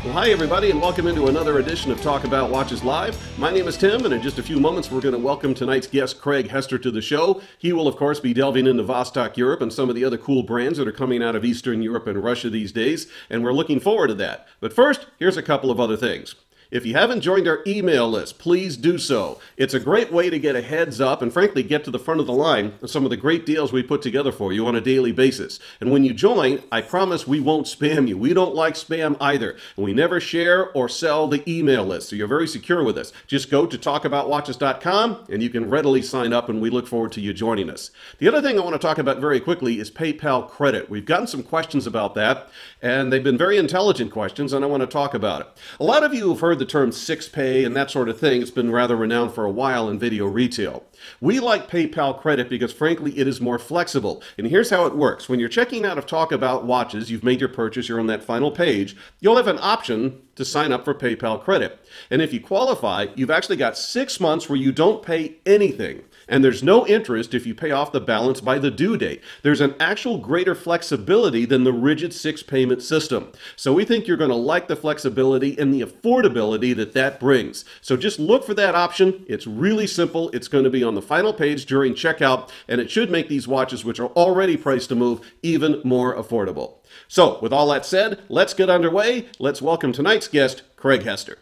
Well, hi everybody, and welcome into another edition of Talk About Watches Live. My name is Tim, and in just a few moments we're going to welcome tonight's guest, Craig Hester, to the show. He will, of course, be delving into Vostok-Europe and some of the other cool brands that are coming out of Eastern Europe and Russia these days, and we're looking forward to that. But first, here's a couple of other things. If you haven't joined our email list, please do so. It's a great way to get a heads up and frankly get to the front of the line of some of the great deals we put together for you on a daily basis. And when you join, I promise we won't spam you. We don't like spam either. And we never share or sell the email list, so you're very secure with us. Just go to talkaboutwatches.com and you can readily sign up, and we look forward to you joining us. The other thing I want to talk about very quickly is PayPal credit. We've gotten some questions about that, and they've been very intelligent questions, and I want to talk about it. A lot of you have heard the term 6-pay and that sort of thing. It's been rather renowned for a while in video retail. We like PayPal credit because frankly it is more flexible. And here's how it works. When you're checking out of Talk About Watches, you've made your purchase, you're on that final page, you'll have an option to sign up for PayPal credit. And if you qualify, you've actually got 6 months where you don't pay anything. And there's no interest if you pay off the balance by the due date. There's an actual greater flexibility than the rigid 6-payment system. So we think you're going to like the flexibility and the affordability that that brings. So just look for that option. It's really simple. It's going to be on the final page during checkout, and it should make these watches, which are already priced to move, even more affordable. So with all that said, let's get underway. Let's welcome tonight's guest, Craig Hester.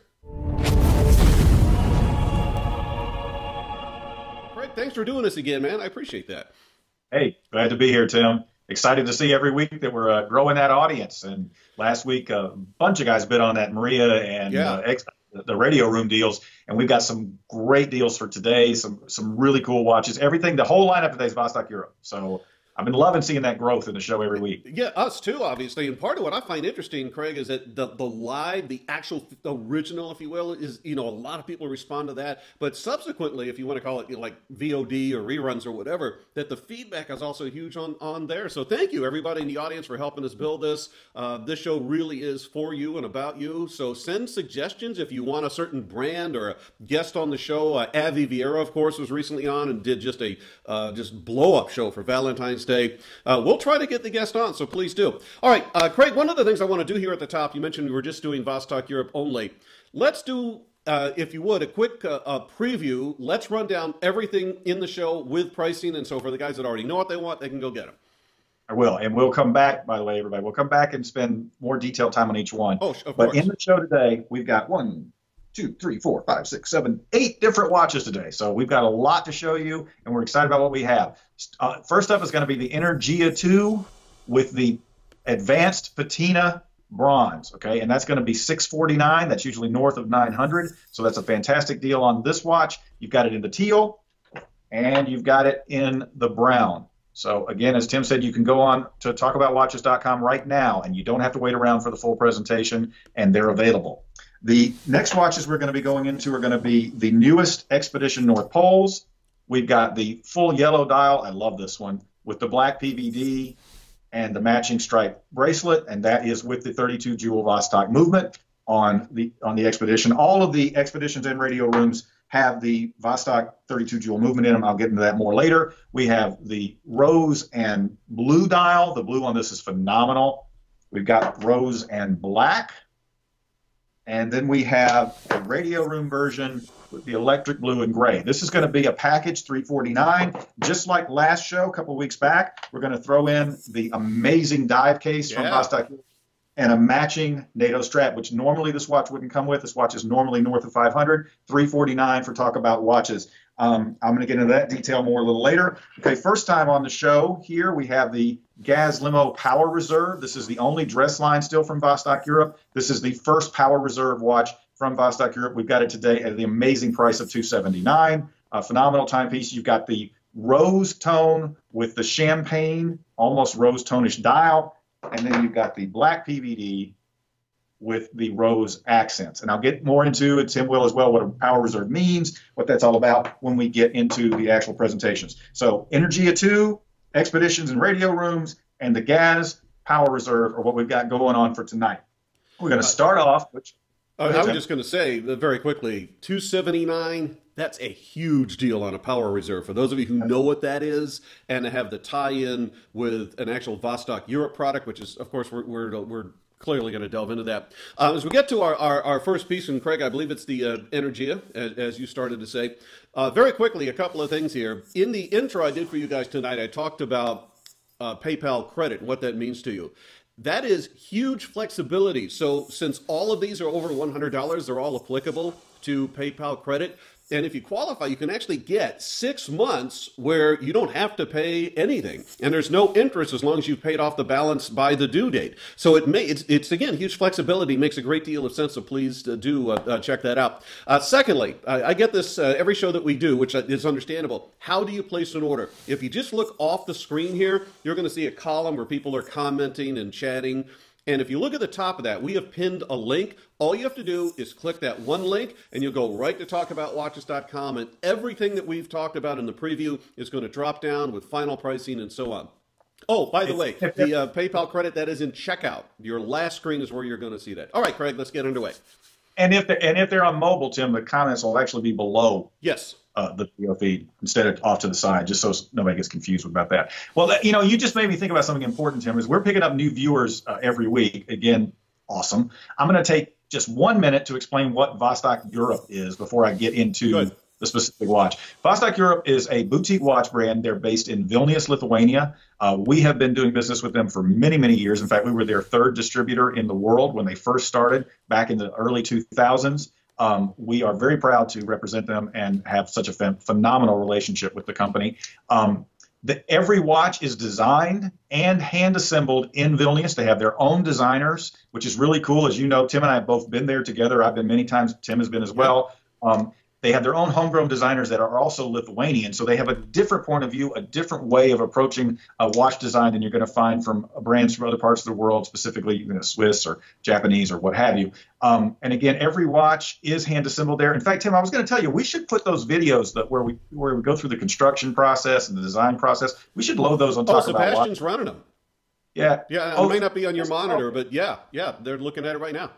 Thanks for doing this again, man. I appreciate that. Hey, glad to be here, Tim. Excited to see every week that we're growing that audience. And last week, a bunch of guys bid on that Energia and the radio room deals. And we've got some great deals for today, some really cool watches. Everything, the whole lineup today is Vostok-Europe. So I've been loving seeing that growth in the show every week. Yeah, us too, obviously. And part of what I find interesting, Craig, is that the live, the actual original, if you will, is, a lot of people respond to that. But subsequently, if you want to call it like VOD or reruns or whatever, that the feedback is also huge on there. So thank you, everybody in the audience, for helping us build this. This show really is for you and about you. So send suggestions if you want a certain brand or a guest on the show. Avi Vieira, of course, was recently on and did just a blow-up show for Valentine's Day. We'll try to get the guest on, so please do. All right, Craig, one of the things I want to do here at the top, you mentioned we were just doing Vostok-Europe only. Let's do, if you would, a quick preview. Let's run down everything in the show with pricing, and so for the guys that already know what they want, they can go get them. I will, and we'll come back, by the way, everybody. We'll come back and spend more detailed time on each one. Oh, of course. But in the show today, we've got 1, 2, 3, 4, 5, 6, 7, 8 different watches today. So we've got a lot to show you, and we're excited about what we have. First up is going to be the Energia 2 with the advanced patina bronze, okay? And that's going to be $649. That's usually north of $900. So that's a fantastic deal on this watch. You've got it in the teal, and you've got it in the brown. So again, as Tim said, you can go on to talkaboutwatches.com right now, and you don't have to wait around for the full presentation, and they're available. The next watches we're going to be going into are going to be the newest Expedition North Poles. We've got the full yellow dial. I love this one with the black PVD and the matching stripe bracelet, and that is with the 32 jewel Vostok movement on the Expedition. All of the Expeditions and radio rooms have the Vostok 32 jewel movement in them. I'll get into that more later. We have the rose and blue dial. The blue on this is phenomenal. We've got rose and black. And then we have a radio room version with the electric blue and gray. This is going to be a package, $349. Just like last show, a couple weeks back, we're going to throw in the amazing dive case from Vostok and a matching NATO strap, which normally this watch wouldn't come with. This watch is normally north of $500. $349 for Talk About Watches. I'm going to get into that detail more a little later. Okay, first time on the show here, we have the Gaz Limo Power Reserve. This is the only dress line still from Vostok-Europe. This is the first Power Reserve watch from Vostok-Europe. We've got it today at the amazing price of $279. A phenomenal timepiece. You've got the rose tone with the champagne, almost rose tone-ish dial. And then you've got the black PVD with the rose accents. And I'll get more into it, Tim will as well, what a Power Reserve means, what that's all about when we get into the actual presentations. So Energia 2, Expeditions and Radio Rooms, and the Gaz Power Reserve are what we've got going on for tonight. We're going to start off. I was just going to say very quickly, $279. That's a huge deal on a Power Reserve. For those of you who know what that is, and have the tie-in with an actual Vostok-Europe product, which is, of course, we're Clearly going to delve into that. As we get to our first piece, and Craig, I believe it's the Energia, as you started to say. Very quickly, a couple of things here. In the intro I did for you guys tonight, I talked about PayPal credit, what that means to you. That is huge flexibility. So since all of these are over $100, they're all applicable to PayPal credit. And if you qualify, you can actually get 6 months where you don't have to pay anything. And there's no interest as long as you've paid off the balance by the due date. So it's again, huge flexibility, makes a great deal of sense. So please do check that out. Secondly, I get this every show that we do, which is understandable. How do you place an order? If you just look off the screen here, you're going to see a column where people are commenting and chatting. And if you look at the top of that, we have pinned a link. All you have to do is click that one link, and you'll go right to talkaboutwatches.com, and everything that we've talked about in the preview is going to drop down with final pricing and so on. Oh, by the way, the PayPal credit, that is in checkout. Your last screen is where you're going to see that. All right, Craig, let's get underway. And if they're on mobile, Tim, the comments will actually be below. Yes. The video feed instead of off to the side, just so nobody gets confused about that. Well, you just made me think about something important, Tim, is we're picking up new viewers every week. Again, awesome. I'm going to take just 1 minute to explain what Vostok-Europe is before I get into the specific watch. Vostok-Europe is a boutique watch brand. They're based in Vilnius, Lithuania. We have been doing business with them for many, many years. In fact, we were their third distributor in the world when they first started back in the early 2000s. We are very proud to represent them and have such a phenomenal relationship with the company. Every watch is designed and hand assembled in Vilnius. They have their own designers, which is really cool. As you know, Tim and I have both been there together. I've been many times. Tim has been as well. They have their own homegrown designers that are also Lithuanian. So they have a different point of view, a different way of approaching a watch design than you're going to find from brands from other parts of the world, specifically Swiss or Japanese or what have you. And again, every watch is hand assembled there. In fact, Tim, I was going to tell you, we should put those videos where we go through the construction process and the design process. We should load those on Talk About Watch. Sebastian's running them. Yeah. Yeah, it may not be on your monitor, but yeah, they're looking at it right now.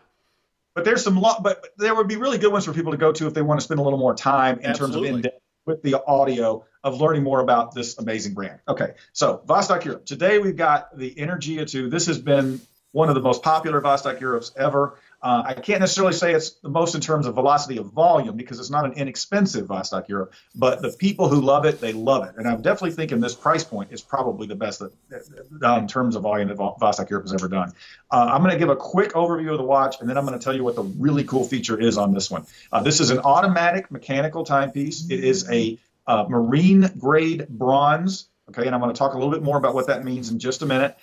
But there's but there would be really good ones for people to go to if they want to spend a little more time in terms of in-depth with the audio of learning more about this amazing brand. Okay, so Vostok-Europe. Today we've got the Energia 2. This has been one of the most popular Vostok-Europes ever. I can't necessarily say it's the most in terms of velocity of volume because it's not an inexpensive Vostok-Europe, but the people who love it, they love it. And I'm definitely thinking this price point is probably the best in terms of volume that Vostok-Europe has ever done. I'm going to give a quick overview of the watch, and then I'm going to tell you what the really cool feature is on this one. This is an automatic mechanical timepiece. It is a marine grade bronze. Okay, and I'm going to talk a little bit more about what that means in just a minute.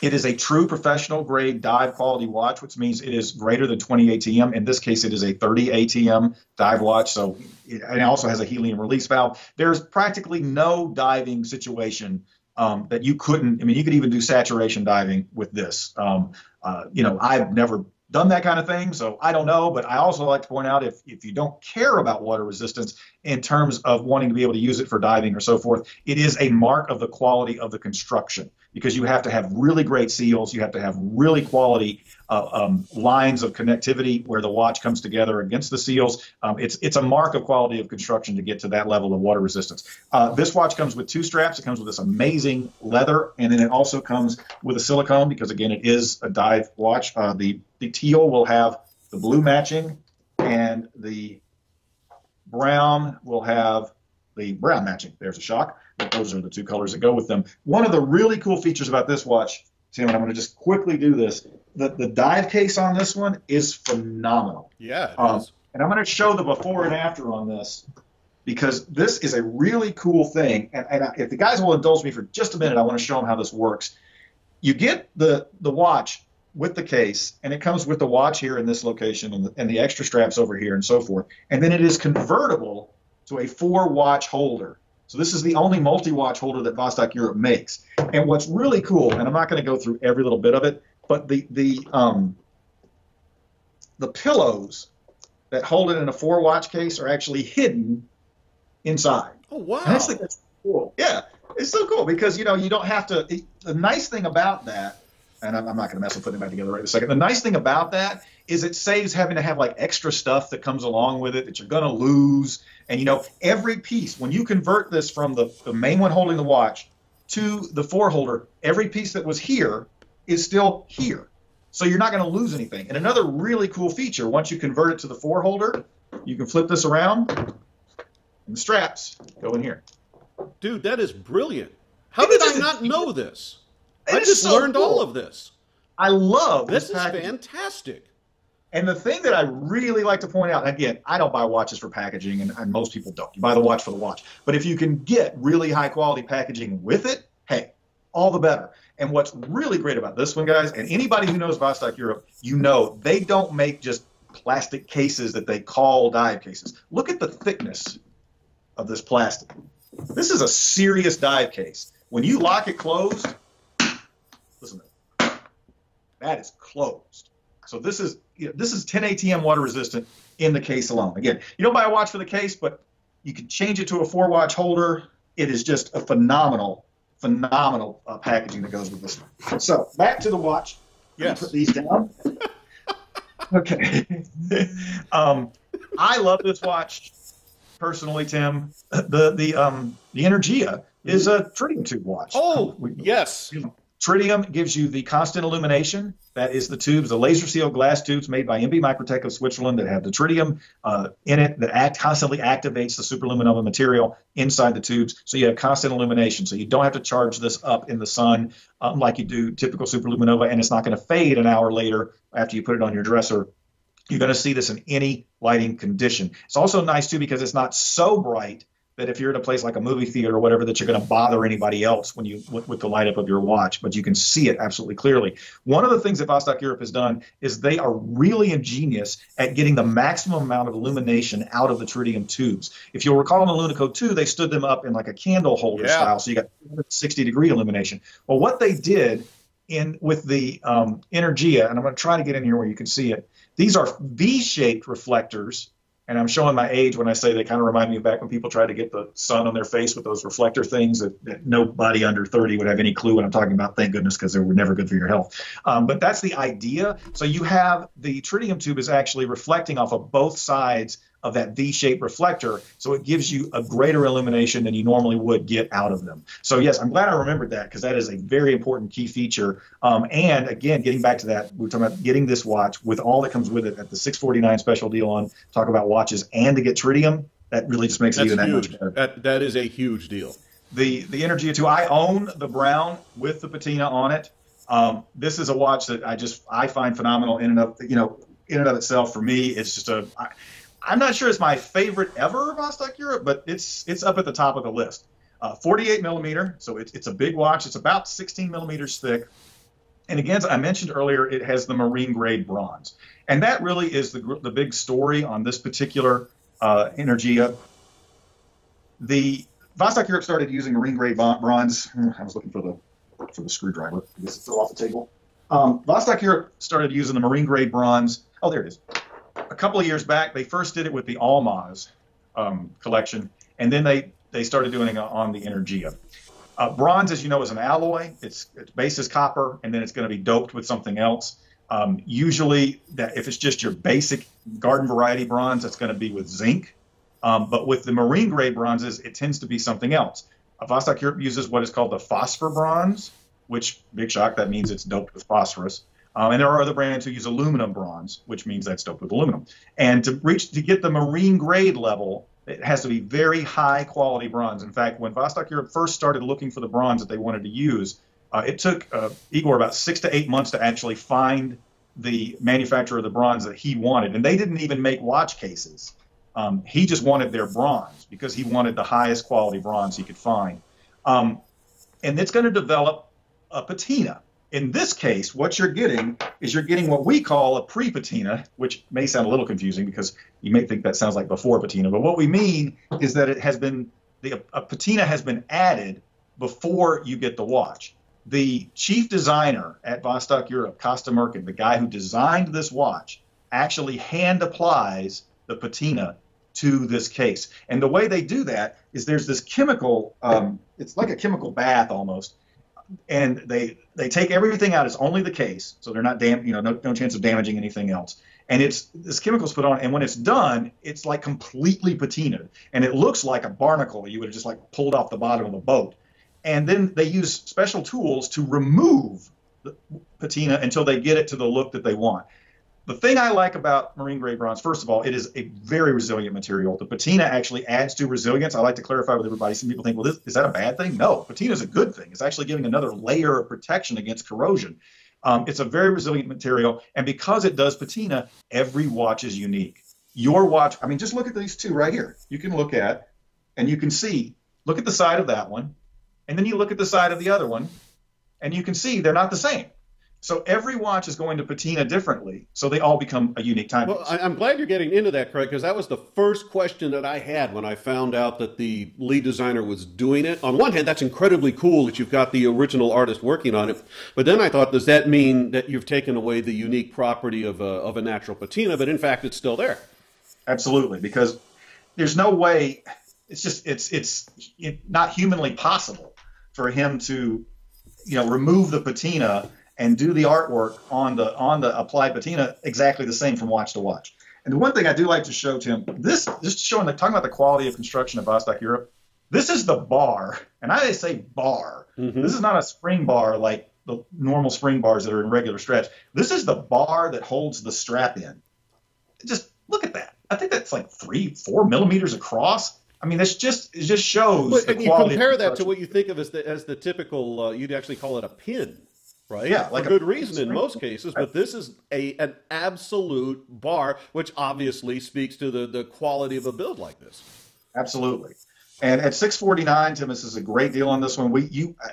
It is a true professional grade dive quality watch, which means it is greater than 20 ATM. In this case, it is a 30 ATM dive watch. So it also has a helium release valve. There's practically no diving situation that you couldn't. I mean, you could even do saturation diving with this. I've never done that kind of thing, so I don't know. But I also like to point out if you don't care about water resistance in terms of wanting to be able to use it for diving or so forth, it is a mark of the quality of the construction because you have to have really great seals. You have to have really quality lines of connectivity where the watch comes together against the seals. It's a mark of quality of construction to get to that level of water resistance. This watch comes with 2 straps. It comes with this amazing leather, and then it also comes with a silicone because, again, it is a dive watch. The teal will have the blue matching, and the brown will have the brown matching. There's a shock. But those are the 2 colors that go with them. One of the really cool features about this watch, Tim, and I'm going to just quickly do this, the dive case on this one is phenomenal. Yeah, it is. And I'm going to show the before and after on this because this is a really cool thing. And if the guys will indulge me for just a minute, I want to show them how this works. You get the watch with the case, and it comes with the watch here in this location and the extra straps over here and so forth. And then it is convertible to a 4-watch holder. So this is the only multi-watch holder that Vostok-Europe makes. And what's really cool, and I'm not going to go through every little bit of it, but the pillows that hold it in a 4-watch case are actually hidden inside. Oh, wow. And I think that's cool. Yeah, it's so cool because, you don't have to. The nice thing about that, and I'm not going to mess with putting it back together right in a second. The nice thing about that is it saves having to have like extra stuff that comes along with it that you're going to lose. And, every piece, when you convert this from the main one holding the watch to the 4 holder, every piece that was here is still here. So you're not going to lose anything. And another really cool feature, once you convert it to the 4 holder, you can flip this around and the straps go in here. Dude, that is brilliant. How did I not know this? I just learned all of this. I love this. This is packaging. Fantastic. And the thing that I really like to point out, again, I don't buy watches for packaging, and most people don't. You buy the watch for the watch. But if you can get really high quality packaging with it, hey, all the better. And what's really great about this one, guys, and anybody who knows Vostok-Europe, you know they don't make just plastic cases that they call dive cases. Look at the thickness of this plastic. This is a serious dive case. When you lock it closed, listen to that. That is closed. So this is 10 ATM water resistant in the case alone. Again, you don't buy a watch for the case, but you can change it to a 4-watch holder. It is just a phenomenal packaging that goes with this one. So back to the watch. Yes. Put these down. Okay. I love this watch personally, Tim. The Energia is a tritium tube watch. Oh, yes. Tritium gives you the constant illumination. That is the tubes, the laser sealed glass tubes made by MB Microtech of Switzerland that have the tritium in it that constantly activates the superluminova material inside the tubes. So you have constant illumination. So you don't have to charge this up in the sun like you do typical superluminova, and it's not going to fade an hour later after you put it on your dresser. You're going to see this in any lighting condition. It's also nice, too, because it's not so bright that if you're at a place like a movie theater or whatever, that you're going to bother anybody else when you with the light up of your watch, but you can see it absolutely clearly. One of the things that Vostok-Europe has done is they are really ingenious at getting the maximum amount of illumination out of the tritium tubes. If you'll recall in the Lunico 2, they stood them up in like a candle holder style, so you got 60-degree illumination. Well, what they did with the Energia, and I'm going to try to get in here where you can see it, these are V-shaped reflectors. And I'm showing my age when I say they kind of remind me of back when people tried to get the sun on their face with those reflector things that nobody under 30 would have any clue what I'm talking about, thank goodness, because they were never good for your health. But that's the idea. So you have the tritium tube is actually reflecting off of both sides of that V-shaped reflector, so it gives you a greater illumination than you normally would get out of them. So yes, I'm glad I remembered that because that is a very important key feature. And again, getting back to that, we're talking about getting this watch with all that comes with it at the $649 special deal on Talk About Watches, and to get tritium, that really just makes it even that much better. That is a huge deal. The Energia 2, I own the brown with the patina on it. This is a watch that I find phenomenal in and of itself. For me, it's just I'm not sure it's my favorite ever Vostok-Europe, but it's up at the top of the list. 48 millimeter, so it's a big watch. It's about 16 millimeters thick. And again, as I mentioned earlier, it has the marine grade bronze. And that really is the big story on this particular Energia. The Vostok-Europe started using marine grade bronze. I was looking for the screwdriver. I guess it's off the table. Vostok-Europe started using the marine grade bronze. Oh, there it is. A couple of years back, they first did it with the Almaz collection, and then they started doing it on the Energia. Bronze, as you know, is an alloy. Its base is copper, and then it's going to be doped with something else. Usually, if it's just your basic garden variety bronze, that's going to be with zinc. But with the marine grade bronzes, it tends to be something else. Vostok-Europe uses what is called the phosphor bronze, which, big shock, that means it's doped with phosphorus. And there are other brands who use aluminum bronze, which means that's doped with aluminum. And to get the marine grade level, it has to be very high quality bronze. In fact, when Vostok-Europe first started looking for the bronze that they wanted to use, it took Igor about 6 to 8 months to actually find the manufacturer of the bronze that he wanted. And they didn't even make watch cases. He just wanted their bronze because he wanted the highest quality bronze he could find. And it's going to develop a patina. In this case, what you're getting is what we call a pre-patina, which may sound a little confusing because you may think that sounds like before patina. But what we mean is that a patina has been added before you get the watch. The chief designer at Vostok-Europe, Costa Merkin, the guy who designed this watch, actually hand applies the patina to this case. And the way they do that is there's this chemical, it's like a chemical bath almost. And they take everything out. It's only the case, so they're not no chance of damaging anything else. And this chemical's put on, and when it's done, it's like completely patinaed, and it looks like a barnacle you would have just like pulled off the bottom of a boat. And then they use special tools to remove patina until they get it to the look that they want. The thing I like about marine grade bronze, first of all, it is a very resilient material. The patina actually adds to resilience. I like to clarify with everybody. Some people think, well, is that a bad thing? No, patina is a good thing. It's actually giving another layer of protection against corrosion. It's a very resilient material. And because it does patina, every watch is unique. Your watch, I mean, just look at these two right here. You can look at, and you can see, look at the side of that one, and then you look at the side of the other one, and you can see they're not the same. So every watch is going to patina differently, so they all become a unique timepiece. Well, I'm glad you're getting into that, Craig, because that was the first question that I had when I found out that the lead designer was doing it. On one hand, that's incredibly cool that you've got the original artist working on it, but then I thought, does that mean that you've taken away the unique property of a natural patina, but in fact it's still there? Absolutely, because there's no way, it's not humanly possible for him to, remove the patina and do the artwork on the applied patina exactly the same from watch to watch. And the one thing I do like to show, Tim, this just showing talking about the quality of construction of Vostok-Europe. This is the bar, and I say bar. Mm-hmm. This is not a spring bar like the normal spring bars that are in regular stretch. This is the bar that holds the strap in. Just look at that. I think that's like 3-4 millimeters across. I mean, it just shows the quality. You compare that to what you think of as the typical, you'd actually call it a pin. Right? Yeah, like for good reason in most cases, but this is an absolute bar, which obviously speaks to the quality of a build like this. Absolutely. And at $649, Tim, this is a great deal on this one.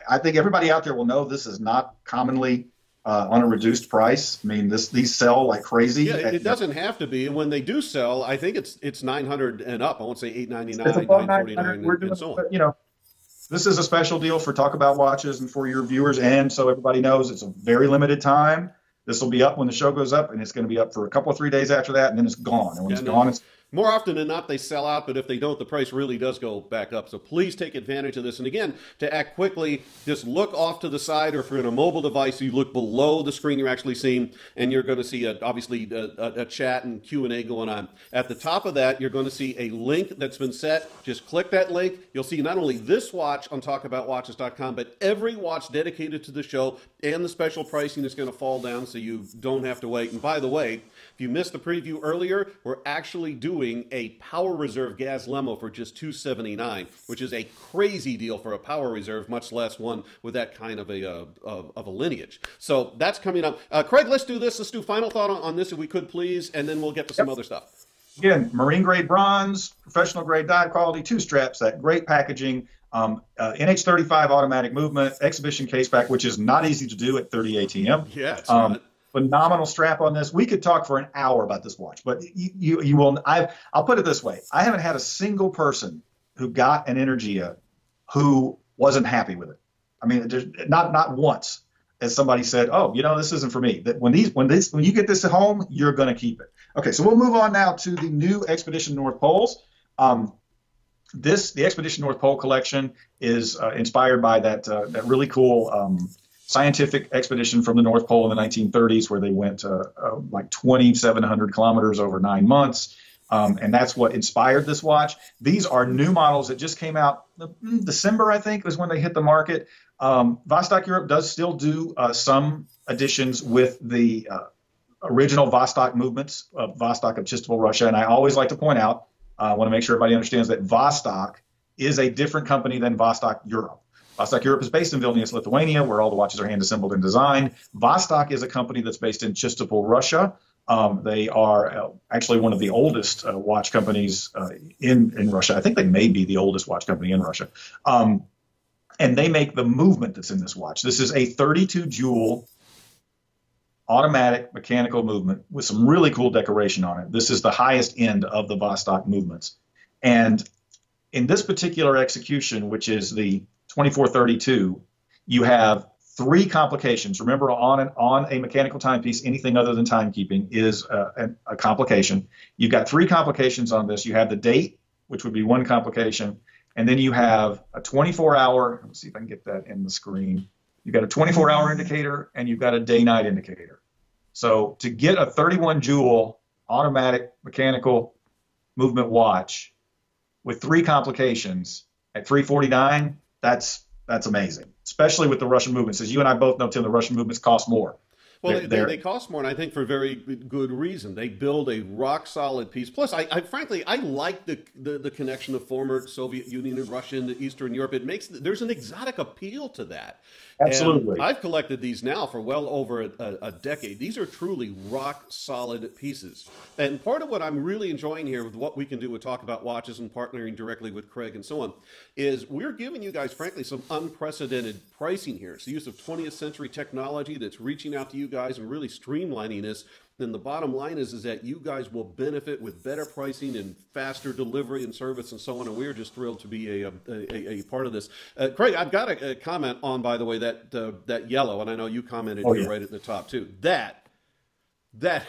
I think everybody out there will know this is not commonly on a reduced price. I mean, these sell like crazy. Yeah, it doesn't have to be. And when they do sell, I think it's 900 and up. I won't say $899, $949, and so on. This is a special deal for Talk About Watches and for your viewers, and so everybody knows it's a very limited time. This will be up when the show goes up, and it's going to be up for a couple of 3 days after that, and then it's gone. And when it's gone, it's more often than not, they sell out, but if they don't, the price really does go back up. So please take advantage of this. And again, to act quickly, just look off to the side, or if you're in a mobile device, you look below the screen you're actually seeing, and you're going to see, obviously, a chat and Q&A going on. At the top of that, you're going to see a link that's been set. Just click that link. You'll see not only this watch on talkaboutwatches.com, but every watch dedicated to the show, and the special pricing is going to fall down so you don't have to wait. And by the way, if you missed the preview earlier, we're actually doing a Power Reserve Gaz Limo for just $279, which is a crazy deal for a Power Reserve, much less one with that kind of a lineage. So that's coming up. Craig, let's do this. Let's do final thought on this, if we could, please, and then we'll get to some other stuff. Again, marine grade bronze, professional grade dive quality, 2 straps, that great packaging, NH35 automatic movement, exhibition case back, which is not easy to do at 30 ATM. Yeah, it's not. Phenomenal strap on this. We could talk for an hour about this watch, but you will. I'll put it this way: I haven't had a single person who got an Energia who wasn't happy with it. I mean, there's not once has somebody said, "Oh, this isn't for me." That when you get this at home, you're going to keep it. Okay, so we'll move on now to the new Expedition North Poles. The Expedition North Pole collection is inspired by that really cool scientific expedition from the North Pole in the 1930s, where they went like 2,700 kilometers over 9 months. And that's what inspired this watch. These are new models that just came out December, I think, was when they hit the market. Vostok-Europe does still do some additions with the original Vostok movements of Vostok of Chistopol, Russia. And I always like to point out, I want to make sure everybody understands that Vostok is a different company than Vostok-Europe. Vostok-Europe is based in Vilnius, Lithuania, where all the watches are hand-assembled and designed. Vostok is a company that's based in Chistopol, Russia. They are actually one of the oldest watch companies in Russia. I think they may be the oldest watch company in Russia. And they make the movement that's in this watch. This is a 32-jewel automatic mechanical movement with some really cool decoration on it. This is the highest end of the Vostok movements. And in this particular execution, which is the 2432, you have 3 complications. Remember, on a mechanical timepiece, anything other than timekeeping is a complication. You've got 3 complications on this. You have the date, which would be 1 complication, and then you have a 24-hour. Let's see if I can get that in the screen. You've got a 24-hour indicator, and you've got a day-night indicator. So to get a 31-jewel automatic mechanical movement watch with 3 complications at $349, that's amazing, especially with the Russian movements. As you and I both know, Tim, the Russian movements cost more. Well, they cost more, and I think for very good reason. They build a rock solid piece. Plus, I frankly I like the connection of former Soviet Union and Russia into Eastern Europe. It makes there's an exotic appeal to that. Absolutely. And I've collected these now for well over a decade. These are truly rock solid pieces. And part of what I'm really enjoying here with what we can do with Talk About Watches and partnering directly with Craig and so on is we're giving you guys, frankly, some unprecedented pricing here. It's the use of 20th century technology that's reaching out to you guys and really streamlining this. And the bottom line is that you guys will benefit with better pricing and faster delivery and service and so on. And we're just thrilled to be a part of this. Craig, I've got a comment on, by the way, that yellow, and I know you commented here right at the top too. That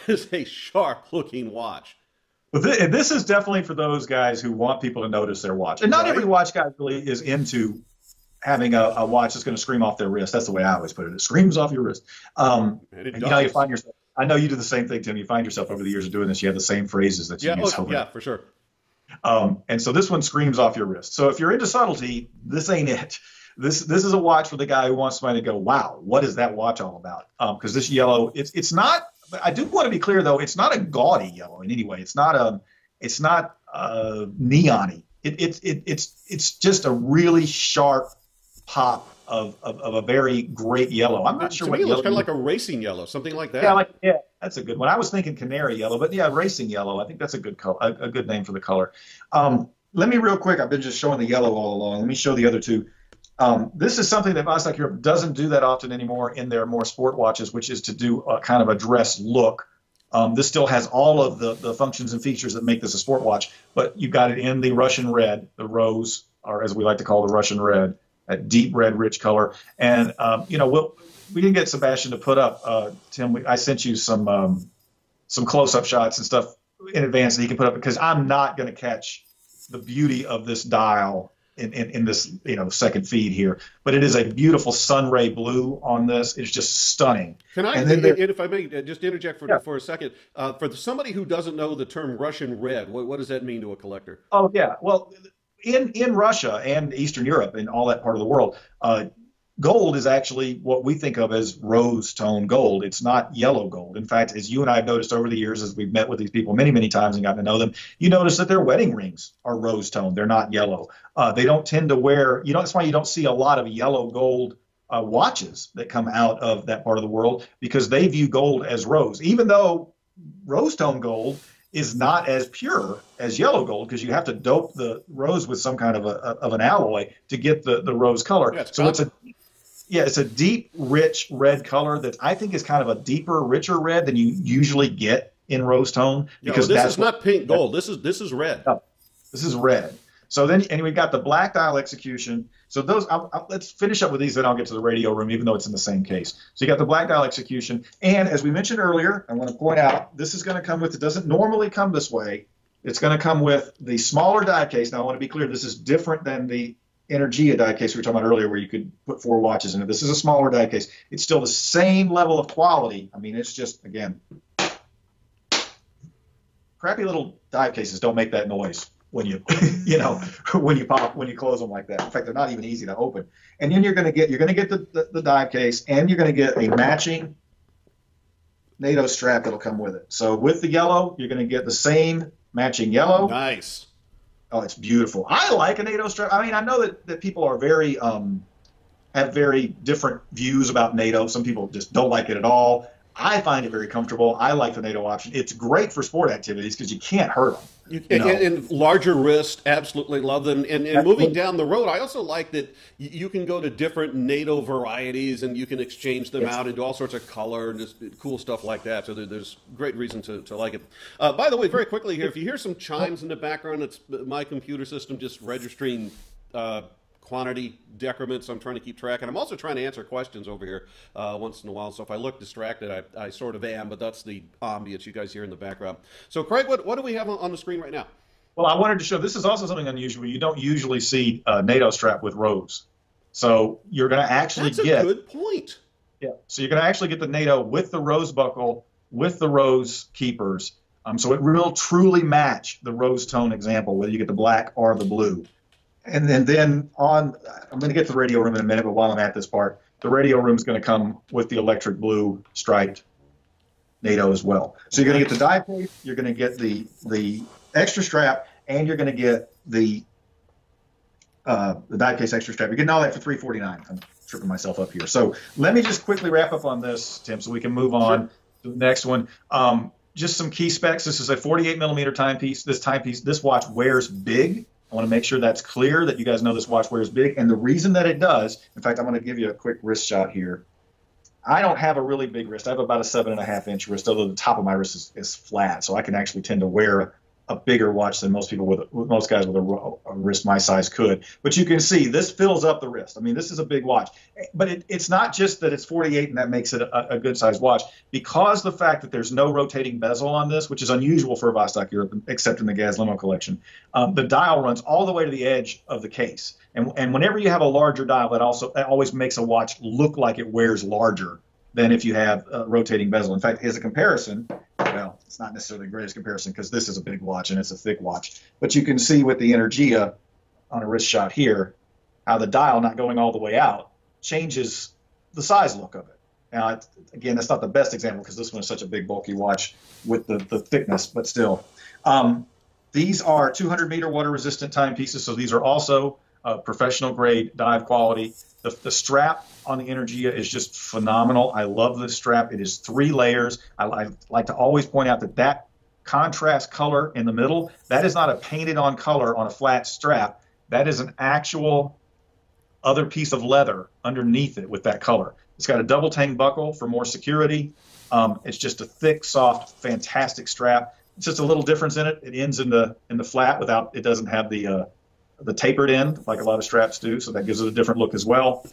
is a sharp looking watch. But this is definitely for those guys who want people to notice their watch. And not every watch guy really is into having a watch that's going to scream off their wrist. That's the way I always put it. It screams off your wrist. And you find yourself. I know you do the same thing, Tim. You find yourself over the years of doing this. You have the same phrases that you use. Yeah, for sure. And so this one screams off your wrist. So if you're into subtlety, this ain't it. This is a watch for the guy who wants somebody to go, wow, what is that watch all about? Because this yellow, it's not. I do want to be clear though, it's not a gaudy yellow in any way. It's not neon-y. It's just a really sharp pop of a very great yellow. I'm not sure what yellow. It's kind of like a racing yellow, something like that. Yeah, that's a good one. I was thinking canary yellow, but yeah, racing yellow. I think that's a good color, a good name for the color. Let me real quick. I've been just showing the yellow all along. Let me show the other two. This is something that Vostok-Europe doesn't do that often anymore in their more sport watches, which is to do a kind of a dress look. This still has all of the functions and features that make this a sport watch, but you've got it in the Russian red, the rose, or as we like to call the Russian red, that deep red, rich color. And, we didn't get Sebastian to put up, Tim, I sent you some close-up shots and stuff in advance that he can put up because I'm not going to catch the beauty of this dial in this second feed here, but it is a beautiful sunray blue on this. It's just stunning. Can I, and if I may, just interject for a second? For somebody who doesn't know the term Russian red, what does that mean to a collector? Oh yeah, well, in Russia and Eastern Europe and all that part of the world, gold is actually what we think of as rose tone gold. It's not yellow gold. In fact, as you and I have noticed over the years, as we've met with these people many, many times and gotten to know them, you notice that their wedding rings are rose tone. They're not yellow. They don't tend to wear, that's why you don't see a lot of yellow gold watches that come out of that part of the world, because they view gold as rose, even though rose tone gold is not as pure as yellow gold, because you have to dope the rose with some kind of an alloy to get the rose color. Yeah, so it's a deep, rich red color that I think is kind of a deeper, richer red than you usually get in rose tone. Because this is not pink gold. This is red. No, this is red. So then, and we've got the black dial execution. So those, let's finish up with these, then I'll get to the radio room, even though it's in the same case. So you got the black dial execution. And as we mentioned earlier, I want to point out, this is going to come with, it doesn't normally come this way. It's going to come with the smaller die case. Now, I want to be clear, this is different than the Energia die case we were talking about earlier, where you could put 4 watches in it. This is a smaller die case. It's still the same level of quality. I mean, it's just, again, crappy little die cases don't make that noise when you, when you close them like that. In fact, they're not even easy to open. And then you're going to get the die case, and you're going to get a matching NATO strap that'll come with it. So with the yellow, you're going to get the same matching yellow. Nice. Oh, it's beautiful. I like a NATO strap. I mean, I know that people are very have very different views about NATO. Some people just don't like it at all. I find it very comfortable. I like the NATO option. It's great for sport activities because you can't hurt them. And larger wrist, absolutely love them. And moving down the road, I also like that you can go to different NATO varieties and you can exchange them out into all sorts of color and just cool stuff like that. So there's great reason to like it. By the way, very quickly here, if you hear some chimes in the background, it's my computer system just registering quantity decrements I'm trying to keep track. And I'm also trying to answer questions over here once in a while. So if I look distracted, I sort of am, but that's the ambience you guys hear in the background. So Craig, what do we have on the screen right now? Well, I wanted to show, this is also something unusual. You don't usually see a NATO strap with rose. So you're going to actually get... That's a good point. Yeah. So you're going to actually get the NATO with the rose buckle, with the rose keepers. So it will truly match the rose tone example, whether you get the black or the blue. And then I'm going to get to the radio room in a minute, but while I'm at this part, the radio room is going to come with the electric blue striped NATO as well. So you're going to get the dive case, you're going to get the extra strap, and you're going to get the dive case extra strap. You're getting all that for $349. I'm tripping myself up here. So let me just quickly wrap up on this, Tim, so we can move on to the next one. Just some key specs. This is a 48 millimeter timepiece. This watch wears big. I want to make sure that's clear, that you guys know this watch wears big. And the reason that it does, in fact, I'm going to give you a quick wrist shot here. I don't have a really big wrist. I have about a 7.5 inch wrist, although the top of my wrist is flat. So I can actually tend to wear a bigger watch than most people most guys with a wrist my size could. But you can see this fills up the wrist. I mean, this is a big watch. But it's not just that it's 48 and that makes it a good size watch. Because the fact that there's no rotating bezel on this, which is unusual for a Vostok-Europe, except in the Gaz Limo collection, the dial runs all the way to the edge of the case. And whenever you have a larger dial, that always makes a watch look like it wears larger than if you have a rotating bezel. In fact, as a comparison, well, it's not necessarily the greatest comparison because this is a big watch and it's a thick watch. But you can see with the Energia on a wrist shot here, how the dial not going all the way out changes the size look of it. Now, again, that's not the best example because this one is such a big, bulky watch with the thickness, but still. These are 200-meter water-resistant timepieces, so these are also professional-grade dive quality. The strap on the Energia is just phenomenal. I love this strap. It is 3 layers. I like to always point out that contrast color in the middle, that is not a painted-on color on a flat strap. That is an actual other piece of leather underneath it with that color. It's got a double tang buckle for more security. It's just a thick, soft, fantastic strap. It's just a little difference in it. It ends in the flat without. It doesn't have the tapered end like a lot of straps do, so that gives it a different look as well.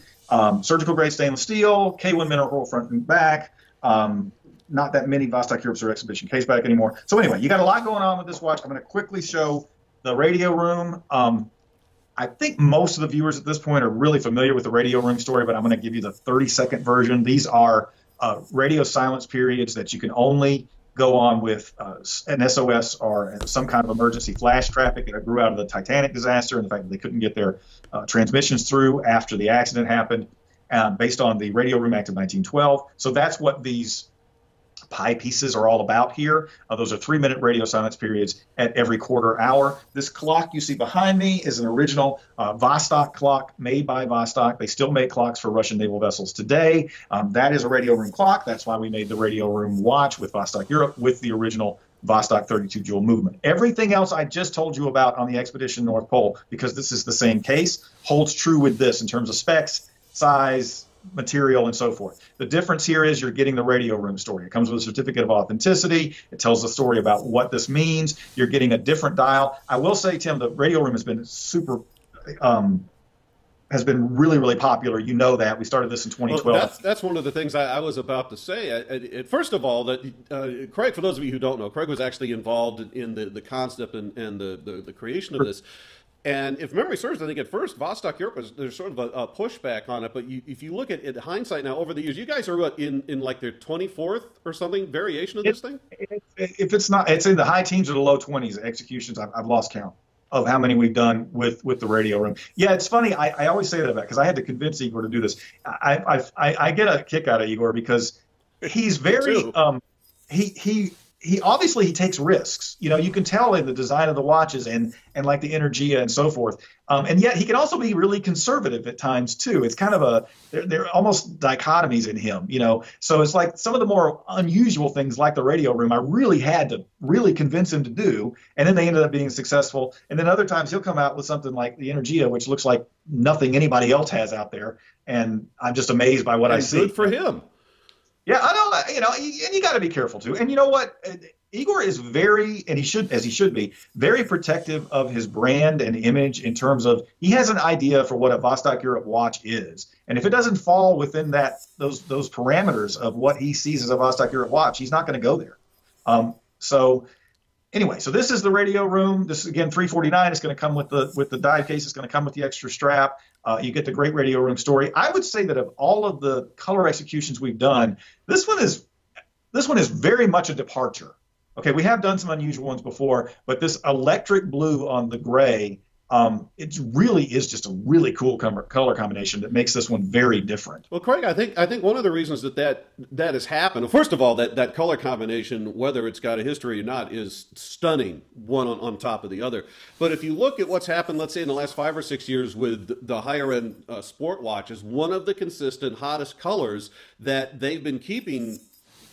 Surgical grade stainless steel, K1 mineral front and back. Not that many Vostok-Europes are exhibition case back anymore. So anyway, you got a lot going on with this watch. I'm going to quickly show the radio room. I think most of the viewers at this point are really familiar with the radio room story, but I'm going to give you the 30-second version. These are radio silence periods that you can only go on with an SOS or some kind of emergency flash traffic. It grew out of the Titanic disaster and the fact that they couldn't get their transmissions through after the accident happened, based on the Radio Room Act of 1912. So that's what these pie pieces are all about here. Those are 3-minute radio silence periods at every quarter hour. This clock you see behind me is an original Vostok clock made by Vostok. They still make clocks for Russian naval vessels today. That is a radio room clock. That's why we made the radio room watch with Vostok-Europe with the original Vostok 32 jewel movement. Everything else I just told you about on the Expedition North Pole, because this is the same case, holds true with this in terms of specs, size, material, and so forth. The difference here is you're getting the radio room story. It comes with a certificate of authenticity. It tells the story about what this means. You're getting a different dial. I will say, Tim, the radio room has been really, really popular. You know that. We started this in 2012. Well, that's one of the things I was about to say. First of all, that Craig, for those of you who don't know, Craig was actually involved in the concept and the creation of this. And if memory serves, I think at first Vostok-Europe there's sort of a pushback on it. But if you look at hindsight now, over the years, you guys are in like their 24th or something variation of this thing? If it's not, it's in the high teens or the low 20s executions. I've lost count of how many we've done with the radio room. Yeah, it's funny. I always say that because I had to convince Igor to do this. I get a kick out of Igor because he's very he obviously takes risks. You know, you can tell in the design of the watches and like the Energia and so forth. And yet he can also be really conservative at times too. It's kind of there are almost dichotomies in him, you know. So it's like some of the more unusual things like the radio room, I really had to really convince him to do. And then they ended up being successful. And then other times he'll come out with something like the Energia, which looks like nothing anybody else has out there. And I'm just amazed by what I see. Good for him. Yeah, I know, you know, and you got to be careful too. And you know what? Igor is very, and he should be, very protective of his brand and image in terms of he has an idea for what a Vostok-Europe watch is. And if it doesn't fall within those parameters of what he sees as a Vostok-Europe watch, he's not going to go there. So anyway, so this is the radio room. This is, again, $349. It's going to come with the dive case. It's going to come with the extra strap. You get the great radio room story. I would say that of all of the color executions we've done, this one is very much a departure. Okay, we have done some unusual ones before, but this electric blue on the gray It really is just a really cool color combination that makes this one very different. Well, Craig, I think one of the reasons that has happened, first of all, that color combination, whether it's got a history or not, is stunning, one on top of the other. But if you look at what's happened, let's say in the last 5 or 6 years with the higher end sport watches, one of the consistent hottest colors that they've been keeping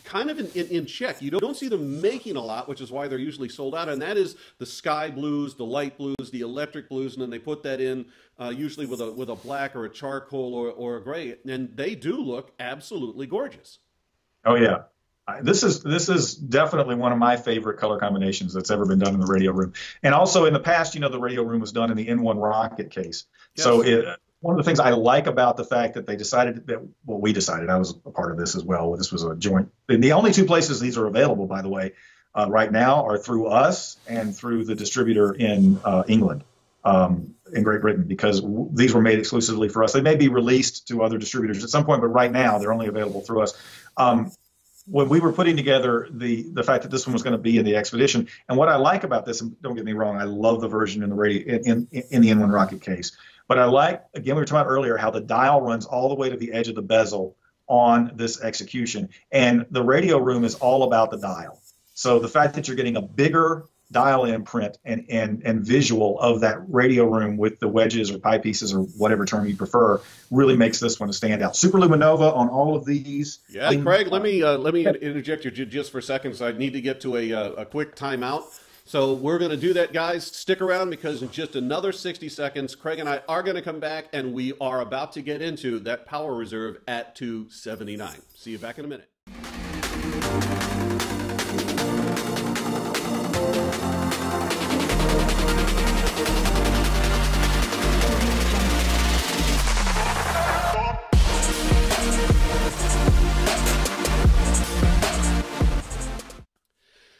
kind of in check. You don't see them making a lot, which is why they're usually sold out, and that is the sky blues, the light blues, the electric blues, and then they put that in usually with a black or a charcoal or a gray, and they do look absolutely gorgeous. Oh yeah. This is definitely one of my favorite color combinations that's ever been done in the radio room. And also in the past, the radio room was done in the N1 rocket case. Yes. So one of the things I like about the fact that they decided that, well, we decided, I was a part of this as well. This was a joint. The only two places these are available, by the way, right now are through us and through the distributor in England, in Great Britain, because these were made exclusively for us. They may be released to other distributors at some point, but right now they're only available through us. When we were putting together the fact that this one was going to be in the Expedition, and what I like about this, and don't get me wrong, I love the version in the radio in the N1 rocket case, but I like, again, we were talking about earlier how the dial runs all the way to the edge of the bezel on this execution, and the radio room is all about the dial. So the fact that you're getting a bigger dial imprint and visual of that radio room with the wedges or pie pieces or whatever term you prefer really makes this one a standout. Super Luminova on all of these. Yeah, Craig, let me interject you just for a second, so I need to get to a quick timeout. So we're going to do that, guys. Stick around, because in just another 60 seconds, Craig and I are going to come back, and we are about to get into that power reserve at 279. See you back in a minute.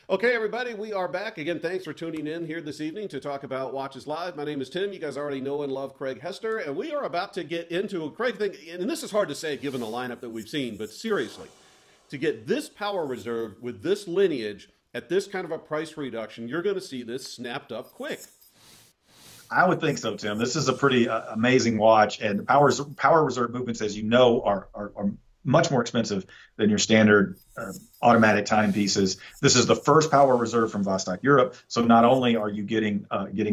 Okay, everybody, we are back. Again, thanks for tuning in here this evening to talk about Watches Live. My name is Tim. You guys already know and love Craig Hester, and we are about to get into a Craig thing, and this is hard to say given the lineup that we've seen, but seriously, to get this power reserve with this lineage at this kind of a price reduction, you're going to see this snapped up quick. I would think so, Tim. This is a pretty amazing watch, and power reserve movements, as you know, are much more expensive than your standard automatic timepieces. This is the first power reserve from Vostok-Europe, so not only are you getting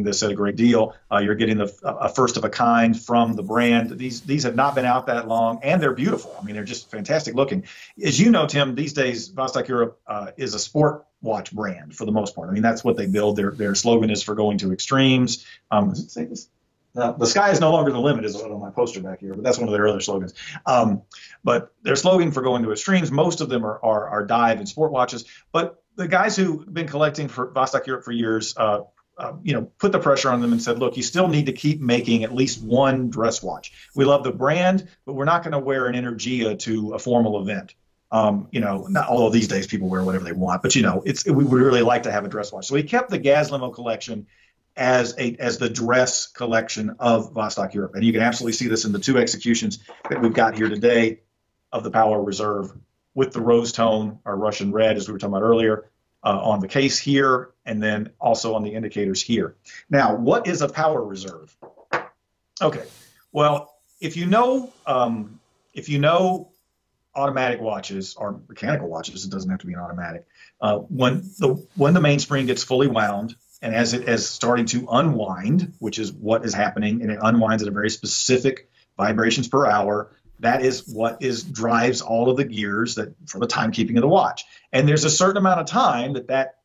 this at a great deal, you're getting a first of a kind from the brand. These have not been out that long, and they're beautiful. I mean, they're just fantastic looking. As you know, Tim, these days Vostok-Europe is a sport watch brand for the most part. I mean, that's what they build. Their slogan is for going to extremes. Does it say this? The sky is no longer the limit is on my poster back here, but that's one of their other slogans. But their slogan for going to extremes, most of them are dive and sport watches. But the guys who've been collecting for Vostok-Europe for years, put the pressure on them and said, look, you still need to keep making at least one dress watch. We love the brand, but we're not going to wear an Energia to a formal event. Not although these days people wear whatever they want, but we would really like to have a dress watch. So we kept the Gaz Limo collection as the dress collection of Vostok-Europe. And you can absolutely see this in the two executions that we've got here today of the Power Reserve with the rose tone or Russian red, as we were talking about earlier, on the case here, and then also on the indicators here. Now, what is a Power Reserve? Okay, well, if you know automatic watches or mechanical watches, it doesn't have to be an automatic, when the mainspring gets fully wound, and as it is starting to unwind, which is what is happening, and it unwinds at a very specific vibrations per hour, that is what drives all of the gears for the timekeeping of the watch. And there's a certain amount of time that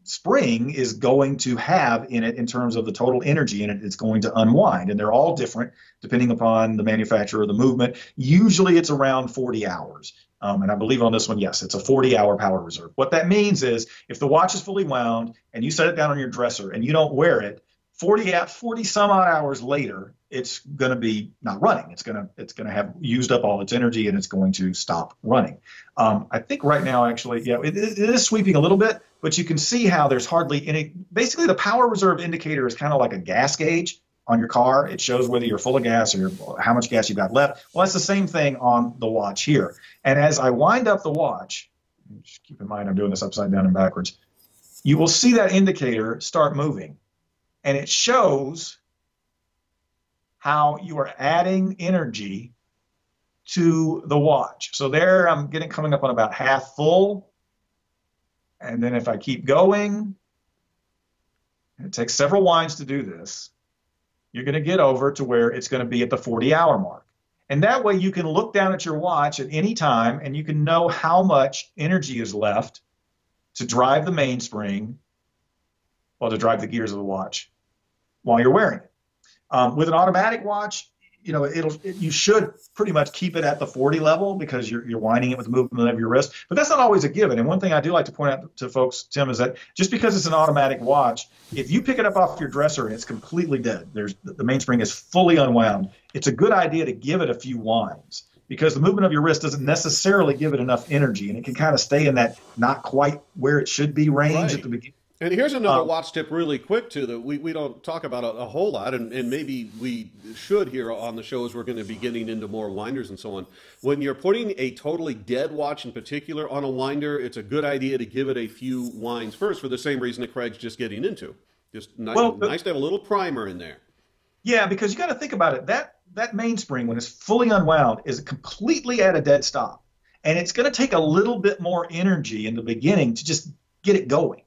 spring is going to have in it in terms of the total energy in it. It's going to unwind, and they're all different depending upon the manufacturer of the movement. Usually it's around 40 hours. And I believe on this one, yes, it's a 40-hour power reserve. What that means is if the watch is fully wound and you set it down on your dresser and you don't wear it, 40 some odd hours later, it's going to be not running. It's going to have used up all its energy, and it's going to stop running. I think right now, actually, yeah, it is sweeping a little bit, but you can see how there's hardly any. Basically, the power reserve indicator is kind of like a gas gauge on your car. It shows whether you're full of gas or how much gas you've got left. Well, that's the same thing on the watch here. And as I wind up the watch, just keep in mind I'm doing this upside down and backwards, you will see that indicator start moving. And it shows how you are adding energy to the watch. So there I'm coming up on about half full. And then if I keep going, it takes several winds to do this, you're going to get over to where it's going to be at the 40-hour mark. And that way you can look down at your watch at any time and you can know how much energy is left to drive the mainspring, well, to drive the gears of the watch while you're wearing it. With an automatic watch, you should pretty much keep it at the 40 level because you're winding it with the movement of your wrist. But that's not always a given. And one thing I do like to point out to folks, Tim, is that just because it's an automatic watch, if you pick it up off your dresser and it's completely dead, the mainspring is fully unwound, it's a good idea to give it a few winds because the movement of your wrist doesn't necessarily give it enough energy, and it can kind of stay in that not quite where it should be range at the beginning. And here's another watch tip really quick, too, that we don't talk about a whole lot, and maybe we should here on the show as we're going to be getting into more winders and so on. When you're putting a totally dead watch in particular on a winder, it's a good idea to give it a few winds first for the same reason that Craig's just getting into. Just nice to have a little primer in there. Yeah, because you got to think about it. That mainspring, when it's fully unwound, is completely at a dead stop. And it's going to take a little bit more energy in the beginning to just get it going.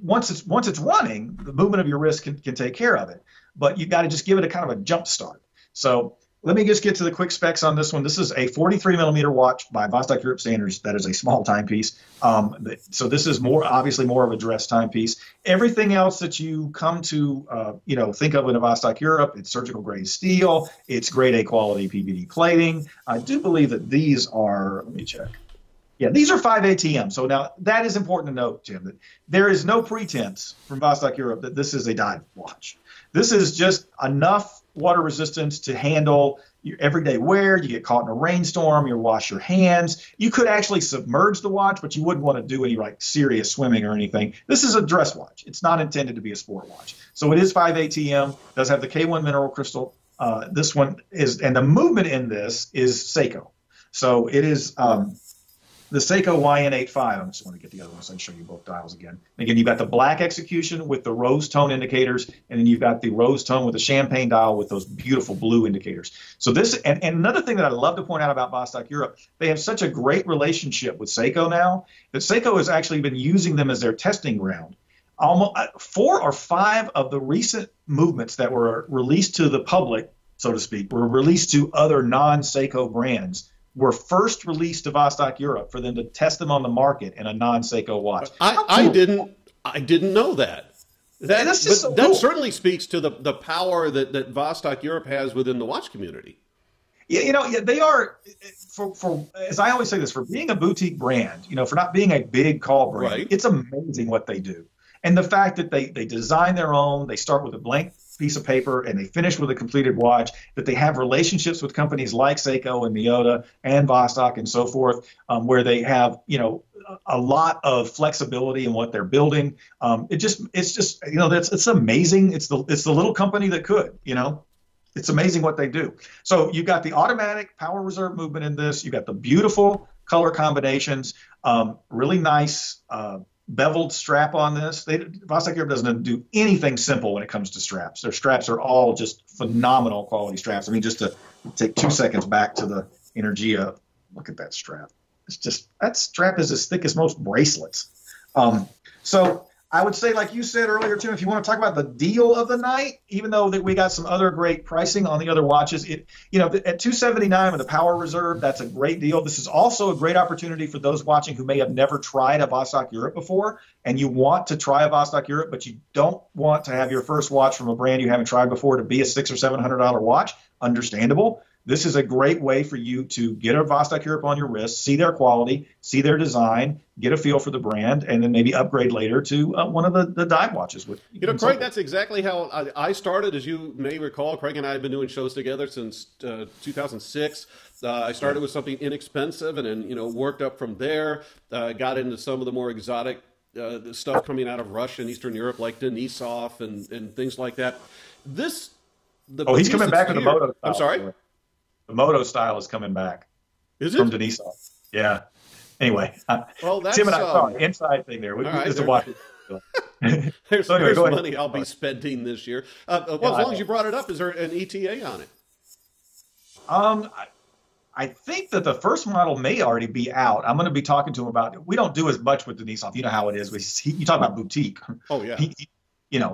Once it's running, the movement of your wrist can take care of it, but you got to just give it a kind of a jump start. So let me just get to the quick specs on this one. This is a 43 millimeter watch by Vostok-Europe standards. That is a small timepiece. So this is obviously more of a dress timepiece. Everything else that you come to, think of in a Vostok-Europe, it's surgical grade steel. It's grade A quality PVD plating. I do believe that these are, let me check. Yeah, these are 5 ATM. So now that is important to note, Jim, that there is no pretense from Vostok-Europe that this is a dive watch. This is just enough water resistance to handle your everyday wear. You get caught in a rainstorm, you wash your hands. You could actually submerge the watch, but you wouldn't want to do any serious swimming or anything. This is a dress watch. It's not intended to be a sport watch. So it is 5 ATM, does have the K1 mineral crystal. This one is, and the movement in this is Seiko. So it is the Seiko YN85. I just want to get the other one so I can show you both dials again. Again, you've got the black execution with the rose tone indicators, and then you've got the rose tone with the champagne dial with those beautiful blue indicators. So this, and another thing that I love to point out about Vostok-Europe, they have such a great relationship with Seiko now that Seiko has actually been using them as their testing ground. Almost 4 or 5 of the recent movements that were released to the public, so to speak, were released to other non-Seiko brands, were first released to Vostok-Europe for them to test them on the market in a non-Seiko watch. I didn't know that. That certainly speaks to the power that Vostok-Europe has within the watch community. Yeah, they are, for as I always say this, for being a boutique brand, for not being a big call brand, right. It's amazing what they do. And the fact that they design their own, they start with a blank piece of paper and they finish with a completed watch, that they have relationships with companies like Seiko and Miyota and Vostok and so forth, where they have, a lot of flexibility in what they're building. It's just, it's amazing. It's the little company that could, it's amazing what they do. So you've got the automatic power reserve movement in this. You've got the beautiful color combinations, really nice, beveled strap on this. Vostok-Europe doesn't do anything simple when it comes to straps. Their straps are all just phenomenal quality straps. I mean, just to take 2 seconds back to the Energia, look at that strap. It's just, that strap is as thick as most bracelets. So I would say, like you said earlier, Tim, if you want to talk about the deal of the night, even though that we got some other great pricing on the other watches, at $279 with a power reserve, that's a great deal. This is also a great opportunity for those watching who may have never tried a Vostok-Europe before, and you want to try a Vostok-Europe, but you don't want to have your first watch from a brand you haven't tried before to be a $600 or $700 watch. Understandable. This is a great way for you to get a Vostok-Europe on your wrist, see their quality, see their design, get a feel for the brand, and then maybe upgrade later to one of the dive watches. Craig, that's exactly how I started. As you may recall, Craig and I have been doing shows together since 2006. I started with something inexpensive and then, worked up from there, got into some of the more exotic stuff coming out of Russia and Eastern Europe, like Denisov and things like that. He's coming back with the Moto style. I'm sorry? The Moto style is coming back. Is it? From Denisov. Yeah. Anyway, well, that's, Tim and I saw an inside thing there. Right, just to watch There's, So anyway, there's go ahead. money I'll be spending this year. Well, Yeah, as long as you brought it up, is there an ETA on it? Um, I, I think that the first model may already be out. I'm going to be talking to him about it. We don't do as much with the Nissan. You know how it is. You talk about boutique. Oh yeah.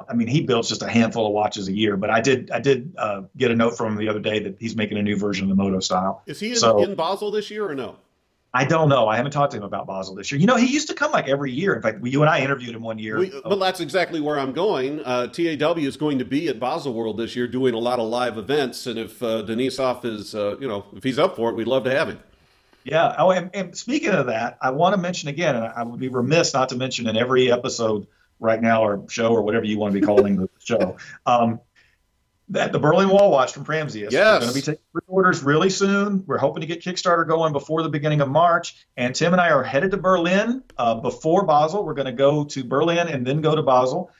I mean, he builds just a handful of watches a year. But I did get a note from him the other day that he's making a new version of the Moto style. Is he So in Basel this year or no? I don't know. I haven't talked to him about Basel this year. He used to come like every year. In fact, you and I interviewed him one year. Well, that's exactly where I'm going. TAW is going to be at Basel World this year doing a lot of live events. And if Denisov is, if he's up for it, we'd love to have him. Yeah. Oh, and speaking of that, I want to mention again, and I would be remiss not to mention in every episode right now or show or whatever you want to be calling the show, that the Berlin Wall Watch from Pramsius. Yes. We're going to be taking pre-orders really soon. We're hoping to get Kickstarter going before the beginning of March. And Tim and I are headed to Berlin before Basel. We're going to go to Berlin and then go to Basel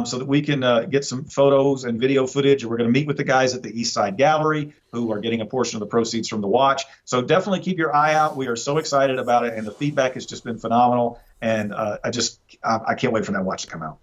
so that we can get some photos and video footage. We're going to meet with the guys at the East Side Gallery who are getting a portion of the proceeds from the watch. So definitely keep your eye out. We are so excited about it, and the feedback has just been phenomenal. And I can't wait for that watch to come out.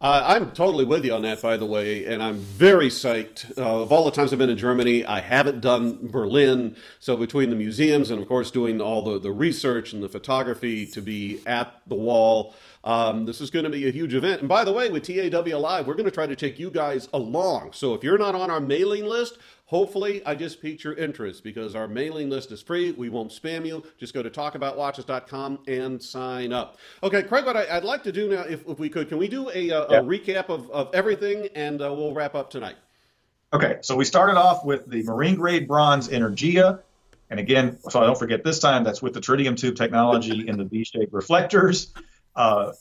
I'm totally with you on that, by the way, and I'm very psyched. Of all the times I've been in Germany, I haven't done Berlin. So between the museums and, of course, doing all the research and the photography to be at the wall, this is going to be a huge event. And by the way, with TAW Live, we're going to try to take you guys along. So if you're not on our mailing list, hopefully I just piqued your interest because our mailing list is free. We won't spam you. Just go to talkaboutwatches.com and sign up. Okay, Craig, what I'd like to do now, if we could, can we do a recap of everything, and we'll wrap up tonight. Okay, so we started off with the marine grade bronze Energia. And again, so I don't forget this time, that's with the tritium tube technology in the V-shaped reflectors. 30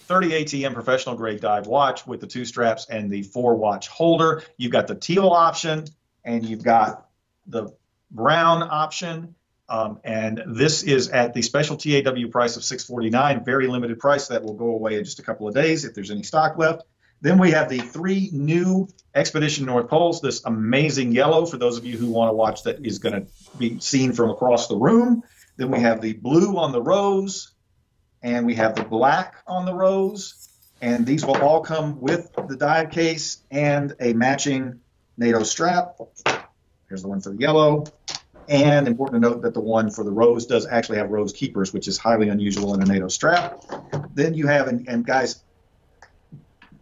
ATM professional grade dive watch with the 2 straps and the 4 watch holder. You've got the teal option and you've got the brown option. And this is at the special TAW price of $649, very limited price that will go away in just a couple of days if there's any stock left. Then we have the 3 new Expedition North Poles, this amazing yellow for those of you who want to watch that is going to be seen from across the room. Then we have the blue on the rose, and we have the black on the rose. And these will all come with the dive case and a matching NATO strap. Here's the one for the yellow. And important to note that the one for the rose does actually have rose keepers, which is highly unusual in a NATO strap. Then you have, and guys,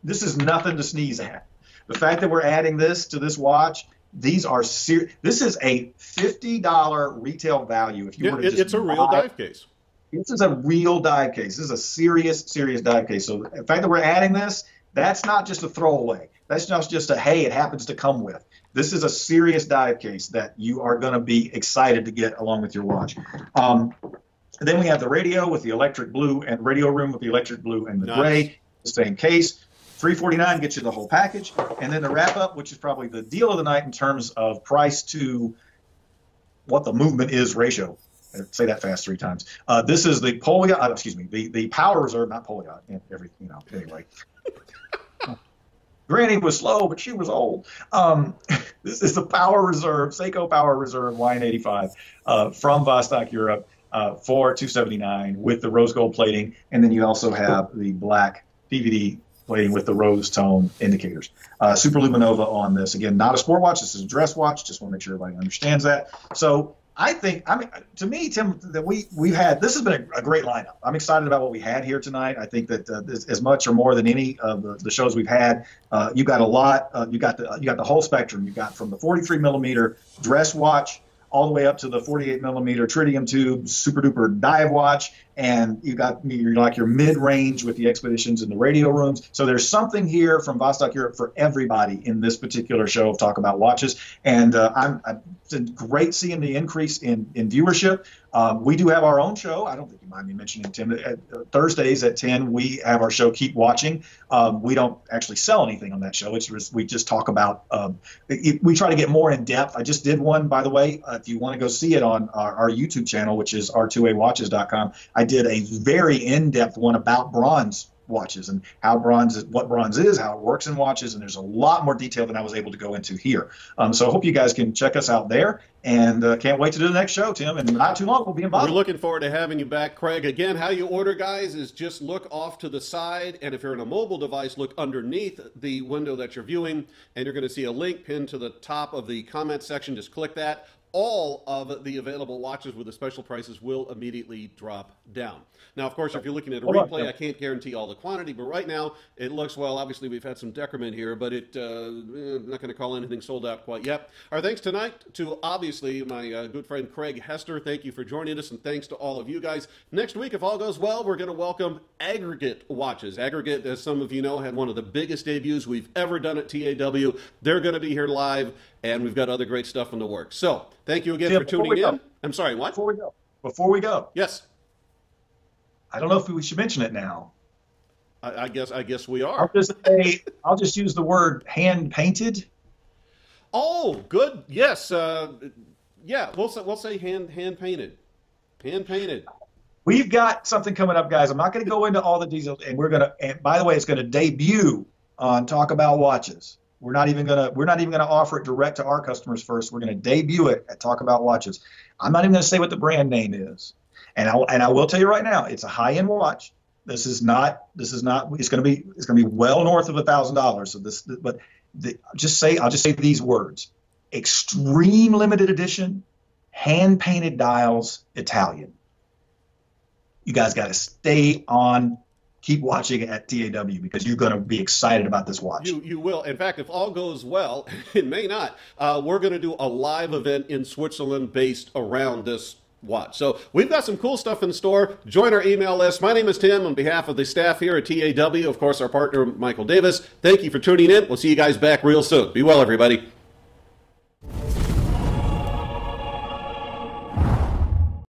this is nothing to sneeze at. The fact that we're adding this to this watch, these are this is a $50 retail value. If you were to just it's a real dive case. This is a real dive case. This is a serious dive case. So the fact that we're adding this, that's not just a throwaway. That's not just a, hey, it happens to come with. This is a serious dive case that you are going to be excited to get along with your watch. Then we have the radio with the electric blue and radio room with the electric blue and the gray, the same case. $349 gets you the whole package. And then the wrap up, which is probably the deal of the night in terms of price to what the movement is ratio. Say that fast 3 times. This is the the Power Reserve, not Poliot. Anyway. Granny was slow, but she was old. This is the Power Reserve, Seiko Power Reserve Y85 from Vostok-Europe for $279 with the rose gold plating. And then you also have the black PVD plating with the rose tone indicators. Super Luminova on this. Again, not a sport watch. This is a dress watch. Just want to make sure everybody understands that. So to me, Tim, that we've had, this has been a great lineup. I'm excited about what we had here tonight. I think that as much or more than any of the shows we've had, you got a lot. You got the whole spectrum. You got from the 43 millimeter dress watch all the way up to the 48 millimeter tritium tube super duper dive watch, and you got your mid range with the expeditions and the radio rooms. So there's something here from Vostok-Europe for everybody in this particular show of Talk About Watches, and it's great seeing the increase in viewership. We do have our own show. I don't think you mind me mentioning, Tim. Thursdays at 10, we have our show Keep Watching. We don't actually sell anything on that show. We just talk about. We try to get more in depth. I just did one, by the way. If you want to go see it on our YouTube channel, which is r2awatches.com, I did a very in-depth one about bronze watches and how bronze is, what bronze is, how it works in watches, and there's a lot more detail than I was able to go into here. So I hope you guys can check us out there, and can't wait to do the next show, Tim. And not too long, we'll be in Boston. We're looking forward to having you back, Craig. Again, how you order, guys, is just look off to the side, and if you're on a mobile device, look underneath the window that you're viewing, and you're going to see a link pinned to the top of the comment section. Just click that. All of the available watches with the special prices will immediately drop down. Now, of course, if you're looking at a replay, I can't guarantee all the quantity, but right now it looks, well, obviously we've had some decrement here, but I'm not going to call anything sold out quite yet. Our thanks tonight to, obviously, my good friend Craig Hester. Thank you for joining us, and thanks to all of you guys. Next week, if all goes well, we're going to welcome Aggregate Watches. Aggregate, as some of you know, had one of the biggest debuts we've ever done at TAW. They're going to be here live, and we've got other great stuff in the works. So, thank you again for tuning in. I'm sorry, what? Before we go. Yes. I don't know if we should mention it now. I guess we are. I'll just use the word hand painted. Oh, good. Yes. Yeah. We'll say hand painted. Hand painted. We've got something coming up, guys. I'm not going to go into all the details, and by the way, it's going to debut on Talk About Watches. We're not even gonna offer it direct to our customers first. We're going to debut it at Talk About Watches. I'm not even going to say what the brand name is. And I will tell you right now, it's a high-end watch. It's going to be well north of $1,000. So I'll just say these words: extreme limited edition, hand-painted dials, Italian. You guys got to stay on. Keep watching at TAW because you're going to be excited about this watch. You will. In fact, if all goes well, it may not. We're going to do a live event in Switzerland based around this watch. So we've got some cool stuff in store. Join our email list. My name is Tim on behalf of the staff here at TAW. Of course, our partner, Michael Davis. Thank you for tuning in. We'll see you guys back real soon. Be well, everybody.